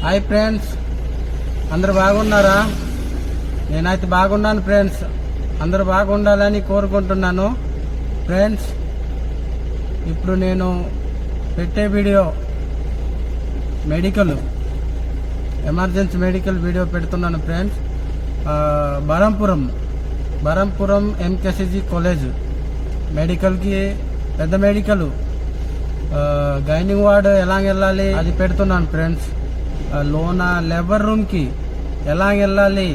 Hi friends, అందరు బాగున్నారా? నేనైతే బాగున్నాను ఫ్రెండ్స్. అందరూ బాగుండాలని కోరుకుంటున్నాను ఫ్రెండ్స్. ఇప్పుడు నేను పెట్టే వీడియో ఎమర్జెన్సీ మెడికల్ వీడియో పెడుతున్నాను ఫ్రెండ్స్. బరంపురం ఎంకేసీజీ కాలేజ్ మెడికల్కి, పెద్ద మెడికల్ గైనింగ్ వార్డు ఎలా వెళ్ళాలి అది పెడుతున్నాను ఫ్రెండ్స్. లోన లేబర్ రూమ్కి ఎలా వెళ్ళాలి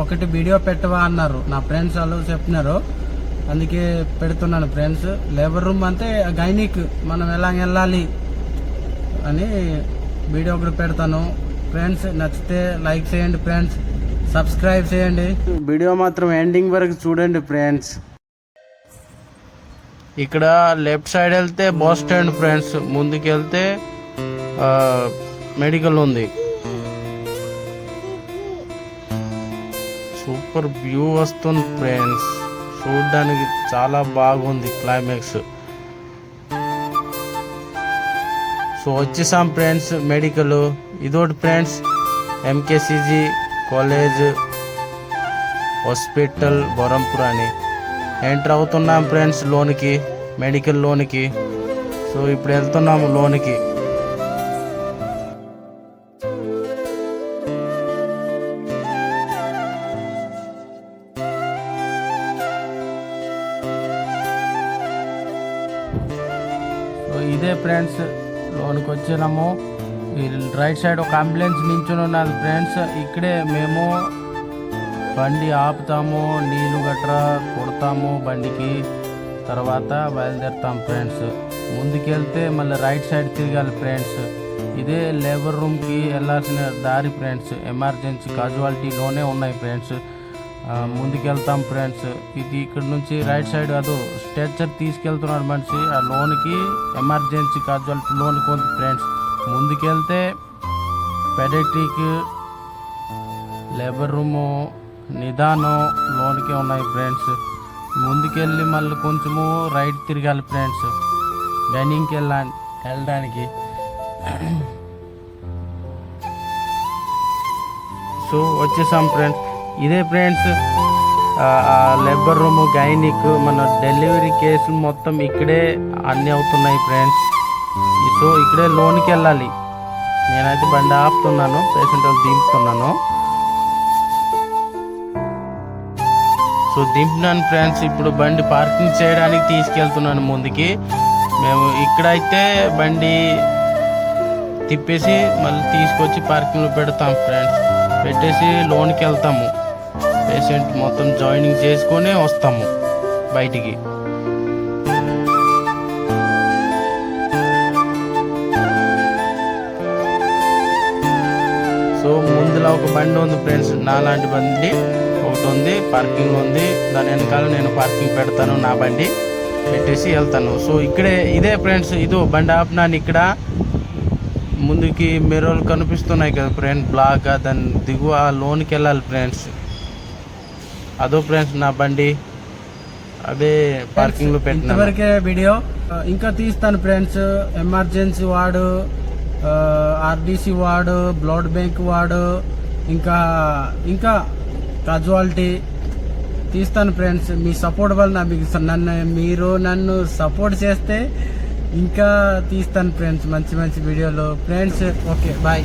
ఒకటి వీడియో పెట్టవా అన్నారు నా ఫ్రెండ్స్, వాళ్ళు చెప్పినారు, అందుకే పెడుతున్నాను ఫ్రెండ్స్. లేబర్ రూమ్ అంటే గైనిక్ మనం ఎలా వెళ్ళాలి అని వీడియో ఒకటి పెడతాను ఫ్రెండ్స్. నచ్చితే లైక్ చేయండి ఫ్రెండ్స్, సబ్స్క్రైబ్ చేయండి. వీడియో మాత్రం ఎండింగ్ వరకు చూడండి ఫ్రెండ్స్. ఇక్కడ లెఫ్ట్ సైడ్ వెళ్తే బస్ స్టాండ్ ఫ్రెండ్స్, ముందుకు వెళ్తే మెడికల్ ఉంది. సూపర్ వ్యూ వస్తుంది ఫ్రెండ్స్, చూడడానికి చాలా బాగుంది క్లైమాక్స్. సో వచ్చేసాం ఫ్రెండ్స్ మెడికల్. ఇదోటి friends MKCG college hospital Berhampur అని ఎంటర్ అవుతున్నాం ఫ్రెండ్స్ లోనికి, మెడికల్ లోనికి. సో ఇప్పుడు వెళ్తున్నాము లోనికి. సో ఇదే ఫ్రెండ్స్ లోనికి వచ్చినాము. ఈ రైట్ సైడ్ ఒక అంబులెన్స్ నించుని ఉన్నది ఫ్రెండ్స్. ఇక్కడే మేము బండి ఆపుతాము, నీళ్ళు గట్రా కొడతాము బండికి, తర్వాత బయలుదేరుతాం ఫ్రెండ్స్. ముందుకెళ్తే మళ్ళీ రైట్ సైడ్ తిరగాలి ఫ్రెండ్స్. ఇదే లేబర్ రూమ్కి వెళ్ళాల్సిన దారి ఫ్రెండ్స్. ఎమర్జెన్సీ కాజువాలిటీలోనే ఉన్నాయి ఫ్రెండ్స్. ముందుకెళ్తాం ఫ్రెండ్స్. ఇది ఇక్కడ నుంచి రైట్ సైడ్ అదో స్ట్రెచర్ తీసుకెళ్తున్నాడు మనిషి ఆ లోనికి, ఎమర్జెన్సీ కాజువాలిటీ లోనికి ఉంది ఫ్రెండ్స్. ముందుకెళ్తే పెడియాట్రిక్, లేబర్ రూము, నిదానం లోనికి ఉన్నాయి ఫ్రెండ్స్. ముందుకెళ్ళి మళ్ళీ కొంచెము రైట్ తిరగాలి ఫ్రెండ్స్ గైనింగ్కి వెళ్ళడానికి. సో వచ్చేసాం ఫ్రెండ్స్. ఇదే ఫ్రెండ్స్ లేబర్ రూము, గైనిక్, మన డెలివరీ కేసులు మొత్తం ఇక్కడే అన్నీ అవుతున్నాయి ఫ్రెండ్స్. సో ఇక్కడే లోనికి వెళ్ళాలి. నేనైతే బండి ఆపుతున్నాను, పేషెంట్ దింపుతున్నాను. సో దింపినాను ఫ్రెండ్స్. ఇప్పుడు బండి పార్కింగ్ చేయడానికి తీసుకెళ్తున్నాను ముందుకి. మేము ఇక్కడైతే బండి తిప్పేసి మళ్ళీ తీసుకొచ్చి పార్కింగ్లో పెడతాం ఫ్రెండ్స్. పెట్టేసి లోనికి వెళ్తాము. పేషెంట్ మొత్తం జాయినింగ్ చేసుకొని వస్తాము బయటికి. సో ముందులో ఒక బండి ఉంది ఫ్రెండ్స్, నాలాంటి బండి ఒకటి ఉంది, పార్కింగ్ ఉంది. దాని వెనకాల నేను పార్కింగ్ పెడతాను, నా బండి పెట్టేసి వెళ్తాను. సో ఇదే ఫ్రెండ్స్, ఇదో బండి ఆపినాను ఇక్కడ. ముందుకి మెరోలు కనిపిస్తున్నాయి కదా ఫ్రెండ్స్, బ్లాక్, దాన్ని దిగువ లోనికి వెళ్ళాలి ఫ్రెండ్స్. అదో ఫ్రెండ్స్ నా బండి, అదే పార్కింగ్ లో పెట్టిన. ఇంతవరకే వీడియో, ఇంకా తీస్తాను friends. Emergency ward, RDC ward, blood bank ward, ఇంకా కాజువాలిటీ తీస్తాను ఫ్రెండ్స్. మీ సపోర్ట్ వల్ల మీరు నన్ను సపోర్ట్ చేస్తే ఇంకా తీస్తాను ఫ్రెండ్స్ మంచి వీడియోలు ఫ్రెండ్స్. Okay, bye.